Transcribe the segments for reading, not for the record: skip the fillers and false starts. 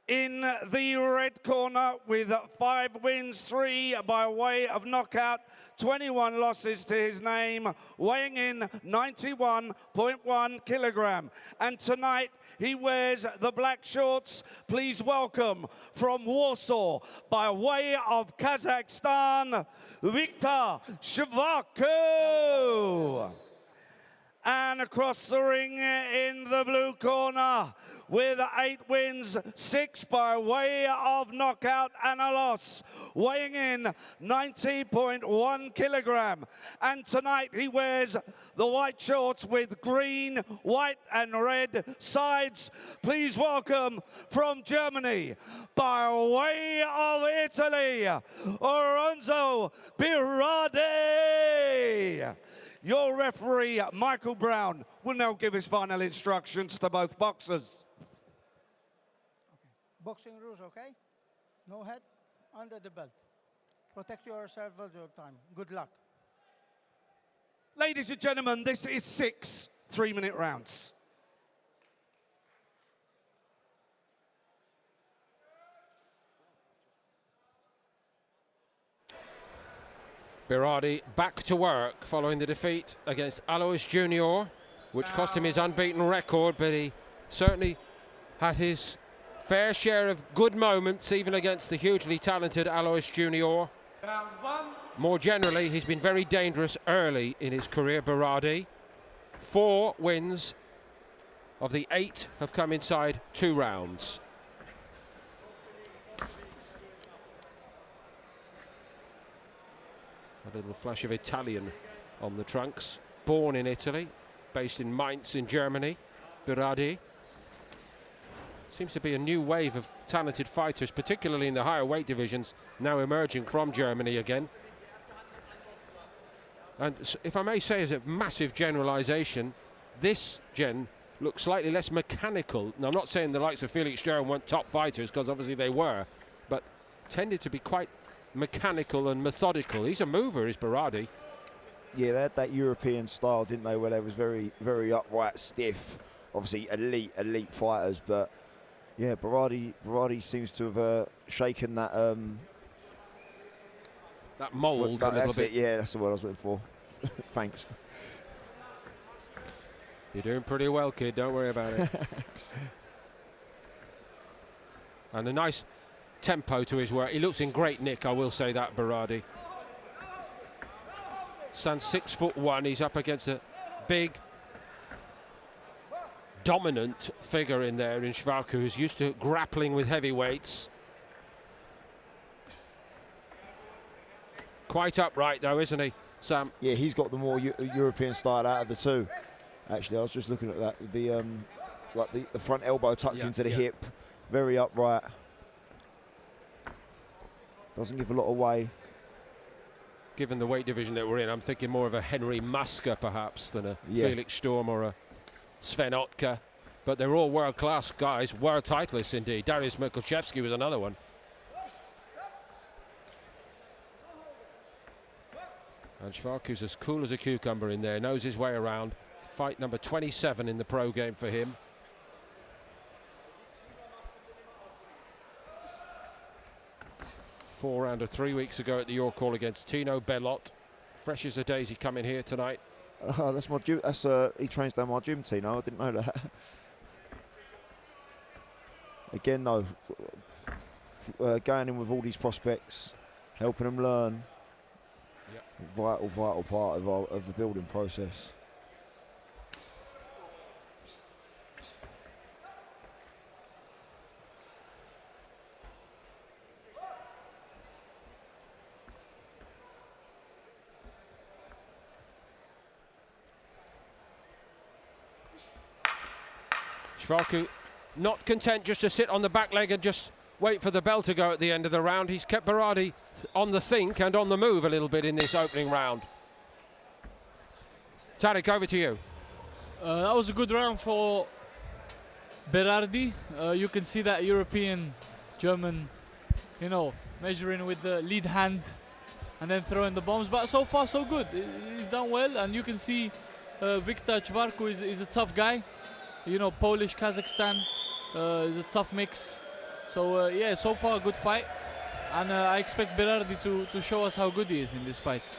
In the red corner with 5 wins, 3 by way of knockout, 21 losses to his name, weighing in 91.1 kilogram. And tonight he wears the black shorts. Please welcome from Warsaw, by way of Kazakhstan, Viktor Chvarkou. And across the ring in the blue corner with 8 wins, 6 by way of knockout and a loss, weighing in 90.1 kilogram. And tonight he wears the white shorts with green, white and red sides. Please welcome from Germany, by way of Italy, Oronzo Birardi. Your referee, Michael Brown, will now give his final instructions to both boxers. Okay. Boxing rules, okay? No head, under the belt. Protect yourself all your time. Good luck. Ladies and gentlemen, this is 6 3-minute rounds. Birardi back to work following the defeat against Alois Junior, which cost him his unbeaten record, but he certainly had his fair share of good moments, even against the hugely talented Alois Junior. More generally, he's been very dangerous early in his career, Birardi. 4 wins of the 8 have come inside 2 rounds. A little flash of Italian on the trunks. Born in Italy, based in Mainz in Germany, Birardi. Seems to be a new wave of talented fighters, particularly in the higher weight divisions, now emerging from Germany again. And if I may say, as a massive generalisation, this gen looks slightly less mechanical. Now, I'm not saying the likes of Felix Sturm weren't top fighters, because obviously they were, but tended to be quite mechanical and methodical. He's a mover, is Birardi. Yeah, they had that European style, didn't they, where they was very, very upright, stiff. Obviously, elite fighters, but yeah, Birardi seems to have shaken that that mould a little bit. Yeah, that's the word I was looking for. Thanks. You're doing pretty well, kid. Don't worry about it. And a nice tempo to his work. He looks in great nick, I will say that, Birardi. Stands 6'1". He's up against a big, dominant figure in there in Chvarkou, who's used to grappling with heavyweights. Quite upright though, isn't he, Sam? Yeah, he's got the more European style out of the two. Actually, I was just looking at that. The like the front elbow tucks into the hip, very upright. Doesn't give a lot away. Given the weight division that we're in, I'm thinking more of a Henry Musker perhaps than a Felix Sturm or a Sven Otka. But they're all world-class guys, world titleists indeed. Dariusz Mikulczewski was another one. And Chvarkou's as cool as a cucumber in there, knows his way around. Fight number 27 in the pro game for him. Four-rounder 3 weeks ago at the York Hall against Tino Bellot. Fresh as a daisy coming here tonight. That's my gym. That's he trains down my gym, Tino. I didn't know that. Again, though, going in with all these prospects, helping them learn. Vital part of the building process. Chvarkou not content just to sit on the back leg and just wait for the bell to go at the end of the round. He's kept Birardi on the think and on the move a little bit in this opening round. Tarek, over to you. That was a good round for Birardi. You can see that European, German, you know, measuring with the lead hand and then throwing the bombs. But so far, so good. He's done well, and you can see Viktor Chvarkou is a tough guy. You know, Polish, Kazakhstan is a tough mix. So yeah, so far a good fight, and I expect Birardi to show us how good he is in this fight.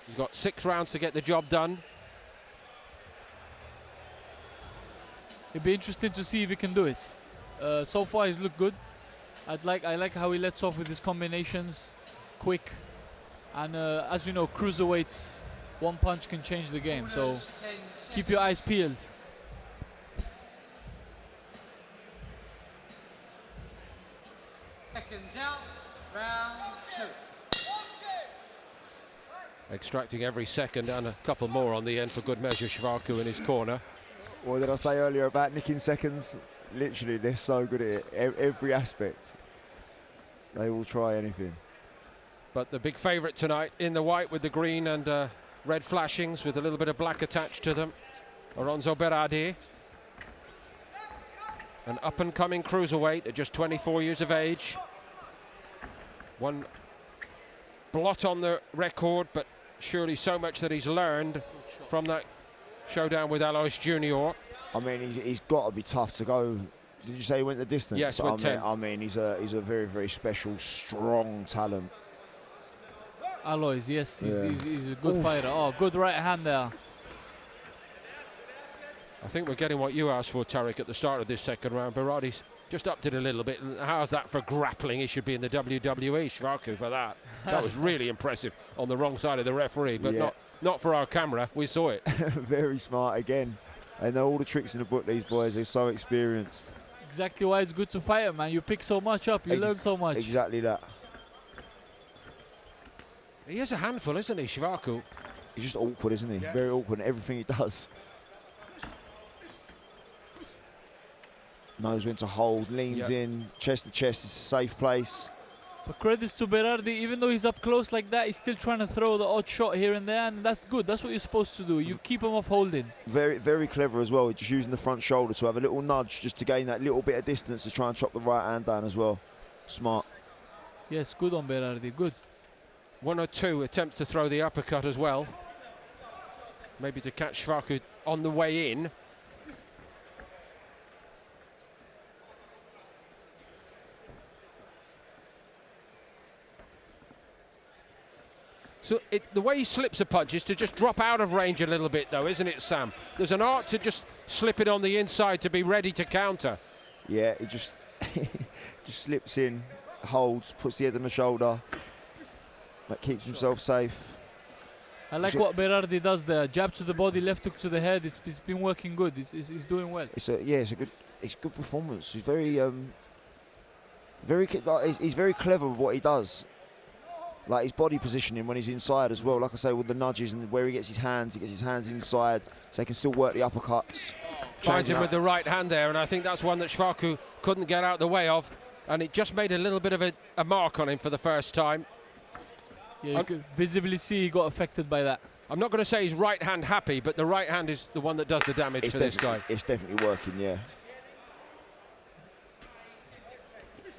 He's got 6 rounds to get the job done. It'd be interesting to see if he can do it. So far he's looked good. I like how he lets off with his combinations, quick, and as you know, cruiserweights, one punch can change the game. So keep your eyes peeled. Seconds out, round 2. Extracting every second and a couple more on the end for good measure. Chvarkou in his corner. What did I say earlier about nicking seconds? Literally, they're so good at it. Every aspect. They will try anything. But the big favourite tonight in the white with the green and red flashings with a little bit of black attached to them. Oronzo Birardi. An up-and-coming cruiserweight at just 24 years of age. One blot on the record, but surely so much that he's learned from that showdown with Alois Junior. I mean, he's got to be tough to go. Did you say he went the distance? Yes, went 10. I mean, he's a very, very special, strong talent. Alois, yes, he's a good Oof. fighter. Oh, good right hand there. I think we're getting what you asked for, Tariq, at the start of this second round. Birardi's just upped it a little bit. And how's that for grappling? He should be in the WWE. Chvarkou for that. That was really impressive on the wrong side of the referee, but Yeah. not for our camera. We saw it. Very smart again. They know all the tricks in the book, these boys. They're so experienced. Exactly why it's good to fight him, man. You pick so much up, you learn so much. Exactly that. He is a handful, isn't he, Chvarkou? He's just awkward, isn't he? Yeah. Very awkward in everything he does. Knows when to hold, leans in, chest to chest. It's a safe place. But credits to Birardi, even though he's up close like that, he's still trying to throw the odd shot here and there, and that's good. That's what you're supposed to do. You keep him off holding. Very, very clever as well. Just using the front shoulder to have a little nudge just to gain that little bit of distance to try and chop the right hand down as well. Smart. Yes, good on Birardi, good. 1 or 2 attempts to throw the uppercut as well. Maybe to catch Chvarkou on the way in. So the way he slips a punch is to just drop out of range a little bit, though, isn't it, Sam? There's an art to just slip it on the inside to be ready to counter. Yeah, it just just slips in, holds, puts the head on the shoulder. That keeps himself safe. I like what Birardi does there. Jab to the body, left hook to the head. It's been working good. He's doing well. It's a good performance. He's very he's very clever with what he does. Like his body positioning when he's inside as well. Like I say, with the nudges and where he gets his hands inside, so he can still work the uppercuts. Finds him with the right hand there, and I think that's one that Chvarkou couldn't get out the way of, and it just made a little bit of a mark on him for the first time. Yeah, you could visibly see he got affected by that. I'm not going to say he's right hand happy, but the right hand is the one that does the damage for this guy. It's definitely working, yeah.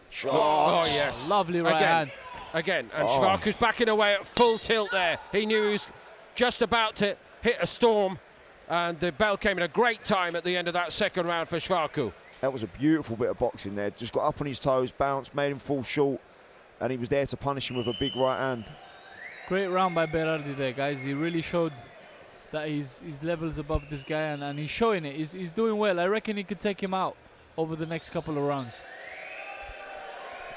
Shot. Oh, yes. Lovely right hand. Again, and Chvarkou's backing away at full tilt there. He knew he was just about to hit a storm, and the bell came at a great time at the end of that second round for Chvarkou. That was a beautiful bit of boxing there. Just got up on his toes, bounced, made him fall short, and he was there to punish him with a big right hand. Great round by Birardi there, guys. He really showed that his level's above this guy, and he's showing it. He's doing well. I reckon he could take him out over the next couple of rounds.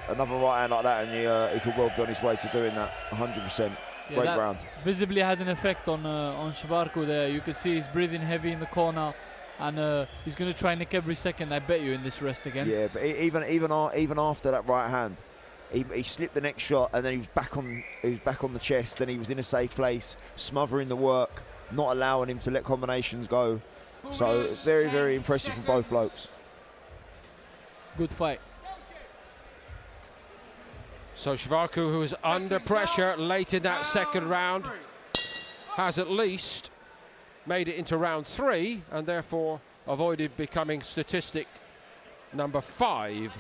Another right hand like that, and he could well be on his way to doing that. 100%. Yeah, Great round. Visibly had an effect on Chvarkou there. You could see he's breathing heavy in the corner, and he's going to try and nick every second, I bet you, in this rest again. Yeah, but even after that right hand, he slipped the next shot, and then he was back on the chest. Then he was in a safe place, smothering the work, not allowing him to let combinations go. So very, very impressive from both blokes. Good fight. So Chvarkou, who is under pressure late in that second round, has at least made it into round 3 and therefore avoided becoming statistic number 5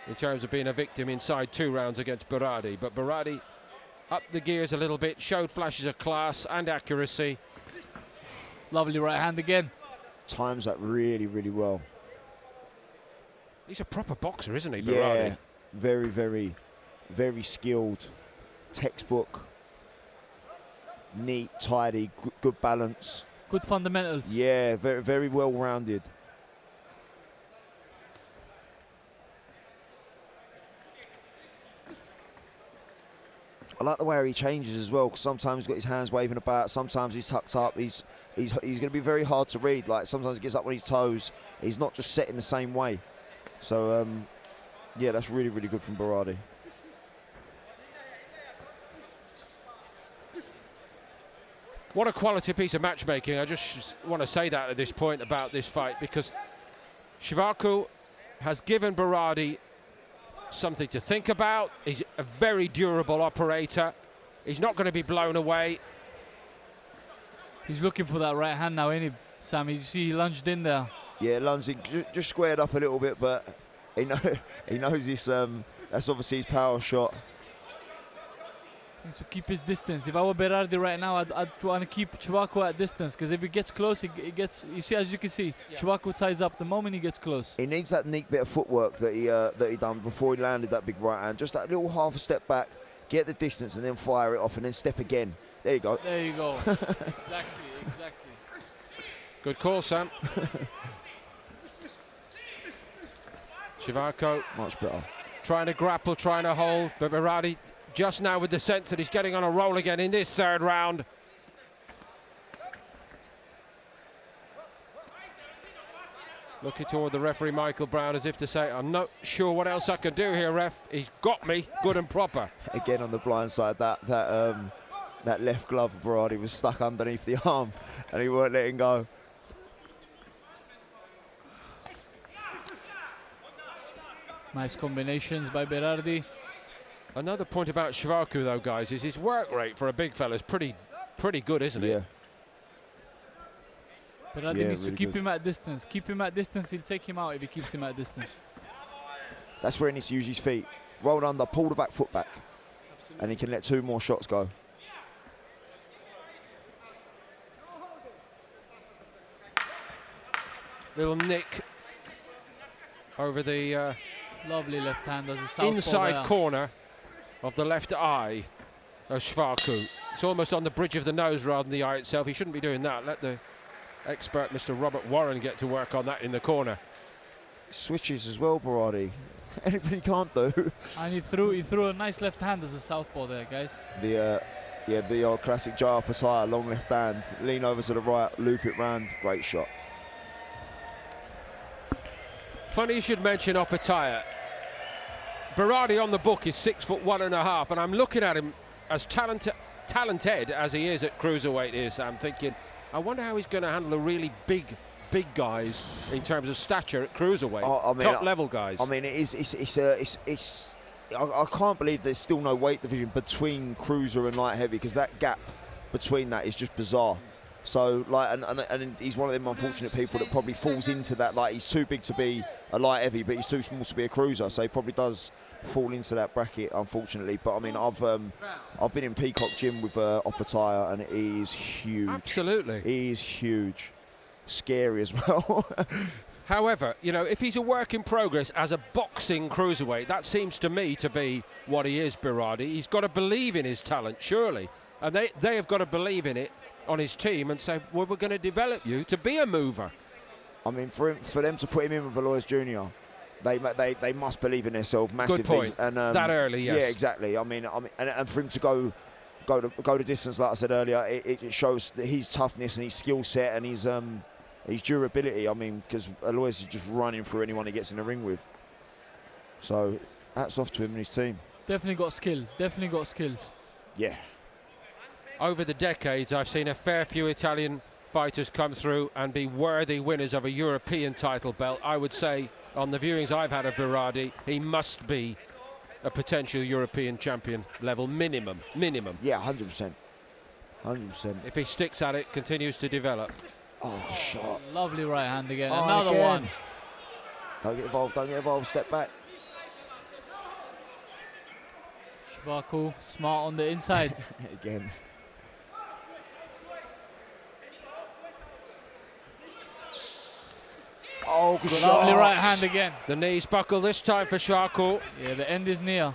in terms of being a victim inside 2 rounds against Birardi. But Birardi upped the gears a little bit, showed flashes of class and accuracy. Lovely right hand again. Times that really, really well. He's a proper boxer, isn't he, Yeah, Birardi? very, very, very skilled. Textbook. Neat, tidy, good balance. Good fundamentals. Yeah, very, very well rounded. I like the way he changes as well, because sometimes he's got his hands waving about, sometimes he's tucked up. He's going to be very hard to read. Like sometimes he gets up on his toes. He's not just set in the same way. So yeah, that's really, really good from Birardi. What a quality piece of matchmaking. I just want to say that at this point about this fight, because Chvarkou has given Birardi something to think about. He's a very durable operator. He's not going to be blown away. He's looking for that right hand now, ain't he, Sam? You see he lunged in there. Yeah, lunging, just squared up a little bit, but he knows this. That's obviously his power shot. He needs to keep his distance. If I were Birardi right now, I'd try to keep Chvarkou at distance, because if he gets close, he gets. You see, as you can see, Chvarkou ties up the moment he gets close. He needs that neat bit of footwork that he done before he landed that big right hand. Just that little half a step back, get the distance, and then fire it off, and then step again. There you go. There you go. Exactly. Good call, Sam. Chvarkou Much better. trying to grapple, trying to hold, but Birardi just now with the sense that he's getting on a roll again in this third round. Looking toward the referee, Michael Brown, as if to say, I'm not sure what else I can do here, ref. He's got me, good and proper. Again on the blind side, that left glove of Birardi was stuck underneath the arm, and he weren't letting go. Nice combinations by Birardi. Another point about Chvarkou, though, guys, is his work rate for a big fella is pretty good, isn't it? Birardi Yeah, needs to really keep good. him at distance. Keep him at distance, he'll take him out if he keeps him at distance. That's where he needs to use his feet. Roll under, pull the back foot back, and he can let 2 more shots go. Little nick over the Lovely left hand as a southpaw inside there. corner of the left eye of Chvarkou. It's almost on the bridge of the nose rather than the eye itself. He shouldn't be doing that. Let the expert, Mr. Robert Warren, get to work on that in the corner. Switches as well, Birardi. Anything he can't do. And he threw a nice left hand as a southpaw there, guys. The old classic Jaya Pataya, long left hand, lean over to the right, loop it round, great shot. Funny you should mention Opataya. Birardi on the book is 6'1.5", and I'm looking at him as talented as he is at cruiserweight. I'm thinking, I wonder how he's going to handle the really big guys in terms of stature at cruiserweight. Top level guys. I mean, I can't believe there's still no weight division between cruiser and light heavy, because that gap between that is just bizarre. So, like, and he's one of them unfortunate people that probably falls into that. Like, he's too big to be a light heavy, but he's too small to be a cruiser. So he probably does fall into that bracket, unfortunately. But I mean, I've been in Peacock Gym with Opataya, and he is huge. Absolutely, he is huge, scary as well. However, you know, if he's a work in progress as a boxing cruiserweight, that seems to me to be what he is, Birardi. He's got to believe in his talent, surely, and they have got to believe in it on his team and say, well, we're going to develop you to be a mover. I mean, for them to put him in with Alois Jr., they must believe in themselves massively. Good point. And that early, yes. Yeah, exactly. I mean, and for him to go the distance, like I said earlier, it shows that his toughness and his skill set and his durability. I mean, because Alois is just running through anyone he gets in the ring with. So, hats off to him and his team. Definitely got skills. Definitely got skills. Yeah. Over the decades, I've seen a fair few Italian fighters come through and be worthy winners of a European title belt. I would say, on the viewings I've had of Birardi, he must be a potential European champion level minimum. Yeah, 100%. 100%. If he sticks at it, continues to develop. Oh, shot. Lovely right hand again. Oh, Another again. one. Don't get involved, step back. Chvarkou, smart on the inside. Again. Oh, good shot. Lovely right hand again. The knees buckle this time for Chvarkou. Yeah, the end is near.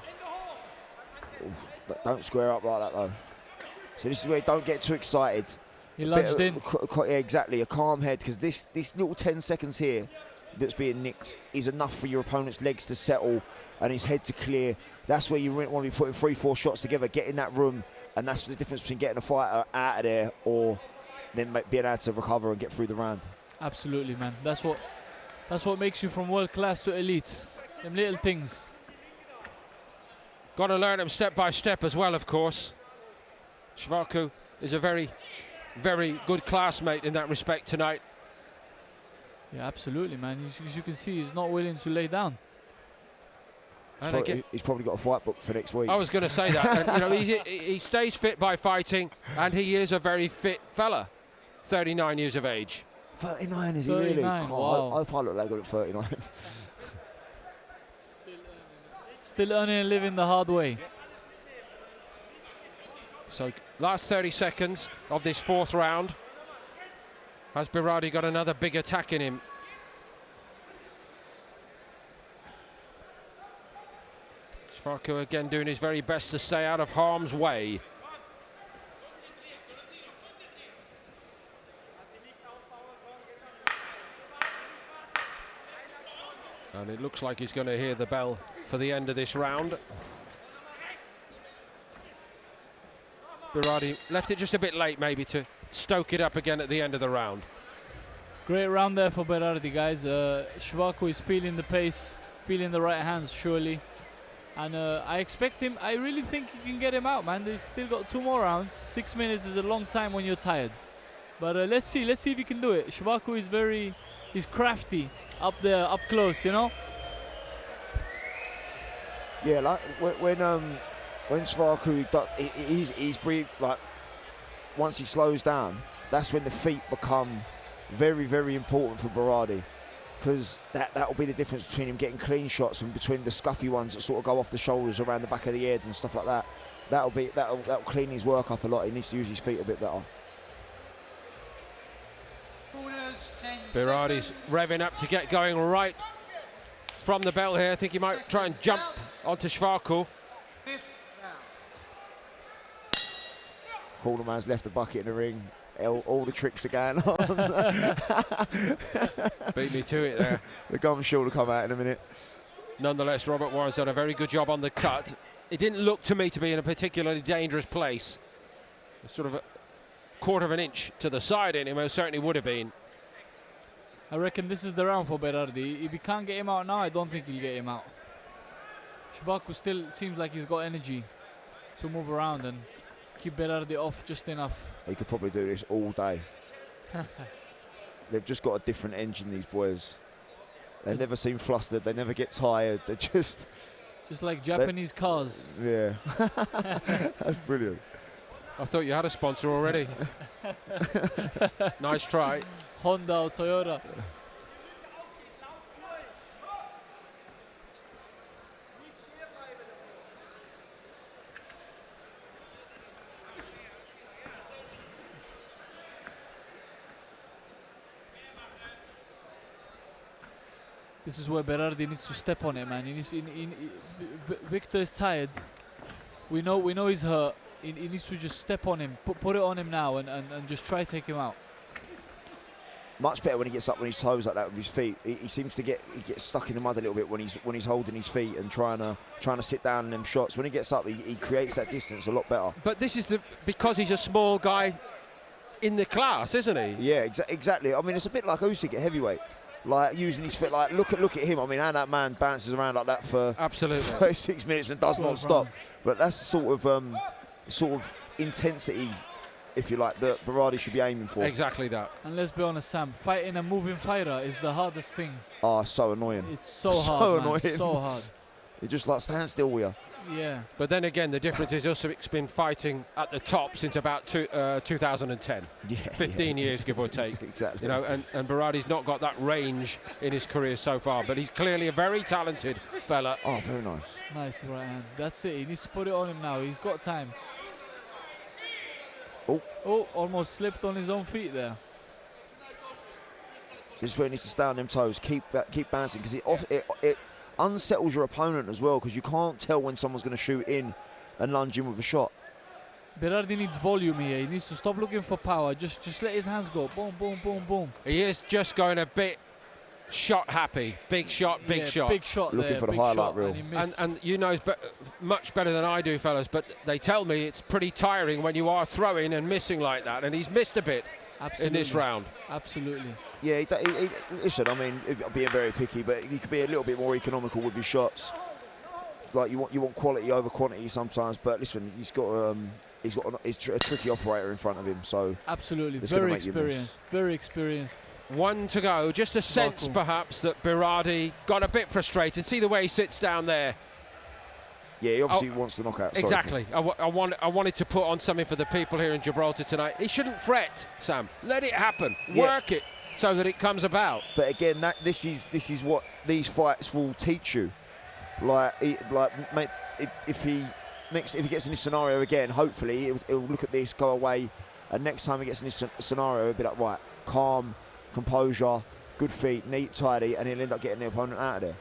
But don't square up like that though. So this is where you don't get too excited. He lunged in. Yeah, exactly, a calm head, because this little 10 seconds here that's being nicked is enough for your opponent's legs to settle and his head to clear. That's where you really want to be putting 3-4 shots together, get in that room, and that's the difference between getting a fighter out of there or then being able to recover and get through the round. Absolutely, man. That's what makes you from world class to elite. Them little things. Got to learn them step by step as well, of course. Chvarkou is a very, very good classmate in that respect tonight. Yeah, absolutely, man. As you can see, he's not willing to lay down. And He's probably got a fight booked for next week. I was going to say that. And, you know, he stays fit by fighting, and he is a very fit fella. 39 years of age. 39, is he really? 39, Oh, wow. I hope I look that good at 39. Still earning a living the hard way. So, last 30 seconds of this fourth round. Has Birardi got another big attack in him? Chvarkou again doing his very best to stay out of harm's way. And it looks like he's going to hear the bell for the end of this round. Birardi left it just a bit late maybe to stoke it up again at the end of the round. Great round there for Birardi, guys. Chvarkou is feeling the pace, feeling the right hands, surely. And I expect him, I really think he can get him out, man. They've still got 2 more rounds. 6 minutes is a long time when you're tired. But let's see if he can do it. Chvarkou is he's crafty up there, up close, you know? Yeah, like when Chvarkou he's breathed, like once he slows down, that's when the feet become very, very important for Birardi, because that will be the difference between him getting clean shots and between the scuffy ones that sort of go off the shoulders around the back of the head and stuff like that. That'll clean his work up a lot. He needs to use his feet a bit better. Birardi's revving up to get going right from the bell here. I think he might try and jump onto Chvarkou. Corner man's left the bucket in the ring. All the tricks are going on. Beat me to it there. The gum's sure to come out in a minute. Nonetheless, Robert Warren's done a very good job on the cut. It didn't look to me to be in a particularly dangerous place. Sort of a quarter of an inch to the side in him, most certainly would have been. I reckon this is the round for Birardi. If he can't get him out now, I don't think he'll get him out. Chvarkou still seems like he's got energy to move around and keep Birardi off just enough. He could probably do this all day. They've just got a different engine, these boys. They never seem flustered. They never get tired. They're just like Japanese cars. Yeah. That's brilliant. I thought you had a sponsor already. Nice try. Honda or Toyota. This is where Birardi needs to step on it, man. Victor is tired. We know he's hurt. He needs to just step on him, put it on him now, and just try to take him out. Much better when he gets up on his toes like that with his feet. He seems to get stuck in the mud a little bit when he's holding his feet and trying to sit down in them shots. When he gets up, he creates that distance a lot better. But this is because he's a small guy in the class, isn't he? Yeah, exactly. I mean, it's a bit like Usyk at heavyweight. Like using his feet, like look at him. I mean, how that man bounces around like that for absolutely 36 minutes and does not stop. But that's sort of intensity, if you like, that Birardi should be aiming for. Exactly that. And let's be honest, Sam, fighting a moving fighter is the hardest thing. Oh, so annoying. It's so hard, man. Annoying. So hard. You just like stand still with you. Yeah. But then again, the difference is Usyk's been fighting at the top since about 2010. Yeah. 15 years, give or take. Exactly. You know, and Birardi's not got that range in his career so far, but he's clearly a very talented fella. Oh, very nice. Nice right hand. That's it. He needs to put it on him now. He's got time. Oh, almost slipped on his own feet there. Just where he needs to stay on them toes, keep bouncing, because it unsettles your opponent as well, because you can't tell when someone's going to shoot in and lunge in with a shot. Berardi needs volume here. He needs to stop looking for power. Just let his hands go. Boom, boom, boom, boom. He is just going a bit shot happy. Big shot, big shot. Big shot Looking there, for the big highlight shot, reel. And you know much better than I do, fellas, but they tell me it's pretty tiring when you are throwing and missing like that, and he's missed a bit in this round. Absolutely. Yeah, listen, I mean, being very picky, but he could be a little bit more economical with his shots. Like you want quality over quantity sometimes, but listen, he's a tricky operator in front of him, so absolutely very experienced. One to go. Just a sense, perhaps, that Birardi got a bit frustrated. See the way he sits down there. Yeah, he obviously wants the knockout. Sorry. Exactly. I wanted to put on something for the people here in Gibraltar tonight. He shouldn't fret, Sam. Let it happen. Yeah. Work it so that it comes about. But again, this is what these fights will teach you. Mate, if he gets in this scenario again, hopefully he'll look at this, go away, and next time he gets in this scenario, he'll be like, right, calm, composure, good feet, neat, tidy, and he'll end up getting the opponent out of there.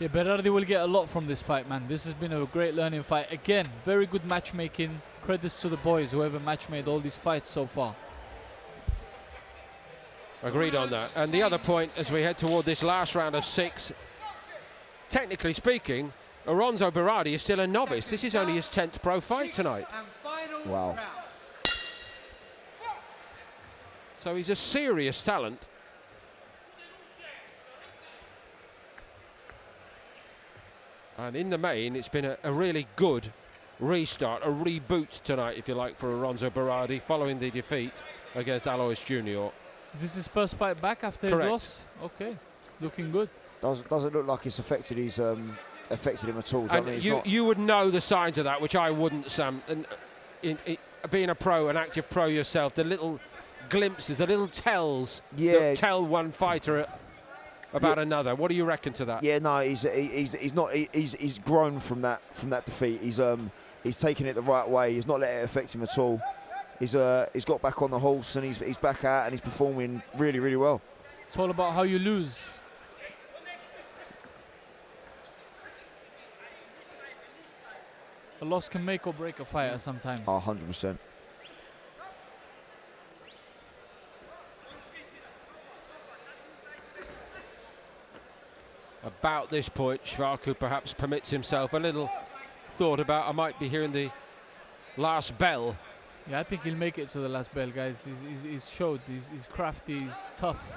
Yeah, Birardi will get a lot from this fight, man. This has been a great learning fight. Again, very good matchmaking. Credits to the boys, whoever matchmade all these fights so far. Agreed on that. And the other point, as we head toward this last round of 6, technically speaking, Oronzo Birardi is still a novice. This is only his 10th pro fight tonight. Wow. So he's a serious talent. And in the main, it's been a really good restart, a reboot tonight, if you like, for Oronzo Birardi, following the defeat against Alois Junior. Is this his first fight back after Correct. his loss? Okay, looking good. Doesn't look like it's affected him at all. And you would know the signs of that, which I wouldn't, Sam. And being a pro, an active pro yourself, the little glimpses, the little tells that tell one fighter about another. What do you reckon to that? Yeah, no, he's grown from that defeat. He's taken it the right way. He's not let it affect him at all. He's got back on the horse, and he's back out, and he's performing really, really well. It's all about how you lose. A loss can make or break a fighter sometimes. 100%. About this point, Chvarkou perhaps permits himself a little thought about, I might be hearing the last bell. Yeah, I think he'll make it to the last bell, guys. He's showed, he's crafty, he's tough.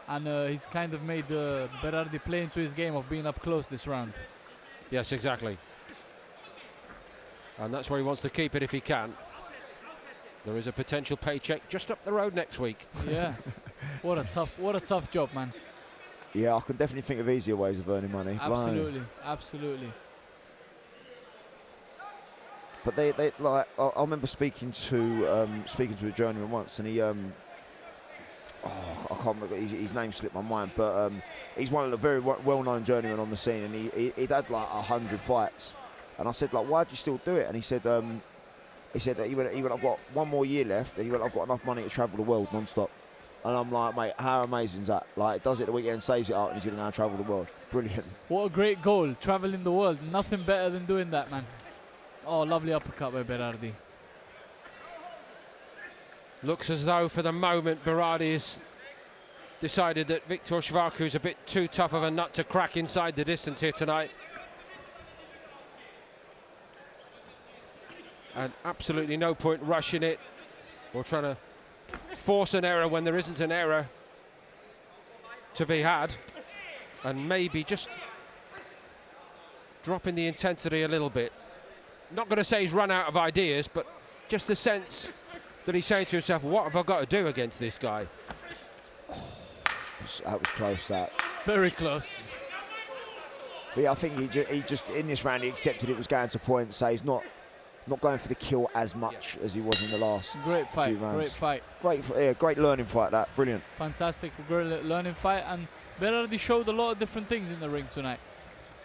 And he's kind of made Birardi play into his game of being up close this round. Yes, exactly. And that's where he wants to keep it if he can. There is a potential paycheck just up the road next week. Yeah, what a tough job, man. Yeah, I can definitely think of easier ways of earning money. Absolutely, absolutely. But they like, I remember speaking to a journeyman once, and he I can't remember, his name slipped my mind, but he's one of the very well-known journeymen on the scene, and he'd had like 100 fights, and I said, like, why do you still do it? And he said that he went, I've got one more year left, and he went, I've got enough money to travel the world non-stop. And I'm like, mate, how amazing is that? Like, does it the weekend, saves it out, and he's going to go and travel the world. Brilliant. What a great goal, traveling the world. Nothing better than doing that, man. Oh, lovely uppercut by Birardi. Looks as though for the moment Birardi has decided that Victor Chvarkou is a bit too tough of a nut to crack inside the distance here tonight. And absolutely no point rushing it or trying to force an error when there isn't an error to be had. And maybe just dropping the intensity a little bit. Not going to say he's run out of ideas, but just the sense that he's saying to himself, what have I got to do against this guy? That was close, that. Very close. But yeah, I think he just in this round he accepted it was going to point, so he's not going for the kill as much as he was in the last few rounds. Great learning fight, that. Brilliant. Fantastic, great learning fight, and Birardi showed a lot of different things in the ring tonight.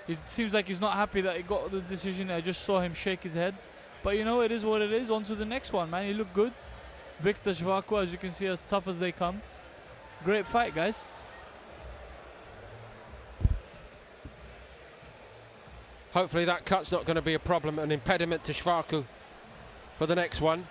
It seems like he's not happy that he got the decision. I just saw him shake his head. But you know, it is what it is. On to the next one, man. He looked good. Victor Chvarkou, as you can see, as tough as they come. Great fight, guys. Hopefully that cut's not going to be a problem, an impediment to Chvarkou for the next one.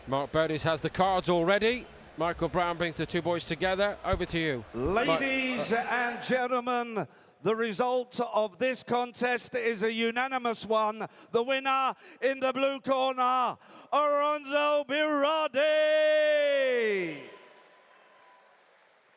Mark Birdies has the cards already. Michael Brown brings the two boys together. Over to you. Ladies and gentlemen, the result of this contest is a unanimous one. The winner in the blue corner, Oronzo Birardi.